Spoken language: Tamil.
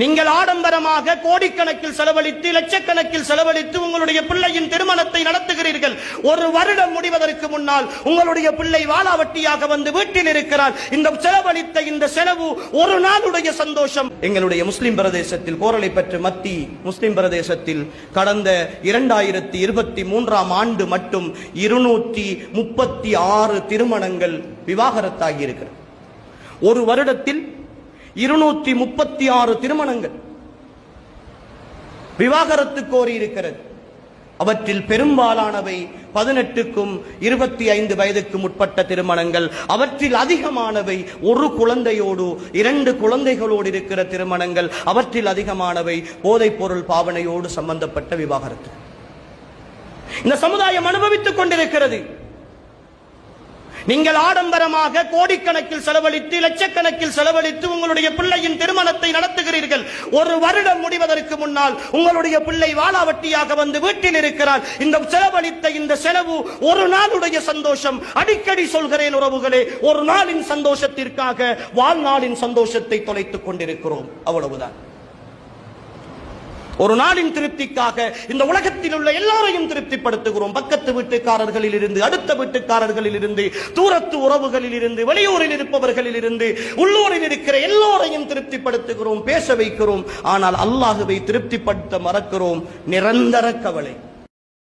நீங்கள் ஆடம்பரமாக கோடிக்கணக்கில் செலவழித்து லட்சக்கணக்கில் செலவழித்து உங்களுடைய பிள்ளையின் திருமணத்தை நடத்துகிறீர்கள். ஒரு வருடம் முடிவதற்கு முன்னால் உங்களுடைய பிள்ளை வாளாவட்டியாக வந்து வீட்டில் இருக்கிறார். இந்த செலவழித்த இந்த செலவு ஒரு நாளுடைய சந்தோஷம். எங்களுடைய முஸ்லிம் பிரதேசத்தில் கோரளைப்பற்று மத்தி முஸ்லிம் பிரதேசத்தில் கடந்த 2023 ஆண்டு மட்டும் 236 திருமணங்கள் விவாகரத்தாகி இருக்கிறது. ஒரு வருடத்தில் 236 திருமணங்கள் விவாகரத்து கோரி இருக்கிறது. அவற்றில் பெரும்பாலானவை 18க்கும் 25 வயதுக்கும் உட்பட்ட திருமணங்கள். அவற்றில் அதிகமானவை ஒரு குழந்தையோடு 2 குழந்தைகளோடு இருக்கிற திருமணங்கள். அவற்றில் அதிகமானவை போதைப் பொருள் பாவனையோடு சம்பந்தப்பட்ட விவாகரத்து. இந்த சமுதாயம் அனுபவித்துக் கொண்டிருக்கிறது. நீங்கள் ஆடம்பரமாக கோடிக்கணக்கில் செலவழித்து லட்சக்கணக்கில் செலவழித்து உங்களுடைய பிள்ளையின் திருமணத்தை நடத்துகிறீர்கள். ஒரு வருடம் முடிவதற்கு முன்னால் உங்களுடைய பிள்ளை வாளாவட்டியாக வந்து வீட்டில் இருக்கிறார். இந்த செலவழித்த இந்த செலவு ஒரு நாளுடைய சந்தோஷம். அடிக்கடி சொல்கிறேன் உறவுகளே, ஒரு நாளின் சந்தோஷத்திற்காக வாழ்நாளின் சந்தோஷத்தை தொலைத்துக் கொண்டிருக்கிறோம். அவ்வளவுதான். ஒரு நாளின் திருப்திக்காக இந்த உலகத்தில் உள்ள எல்லாரையும் திருப்திப்படுத்துகிறோம். பக்கத்து வீட்டுக்காரர்களில் இருந்து, அடுத்த வீட்டுக்காரர்களில் இருந்து, தூரத்து உறவுகளில் இருந்து, வெளியூரில் இருப்பவர்களில் இருந்து, உள்ளூரில் இருக்கிற எல்லோரையும் திருப்திப்படுத்துகிறோம், பேச வைக்கிறோம். ஆனால் அல்லாஹ்வை திருப்திப்படுத்த மறக்கிறோம். நிரந்தர கவலை.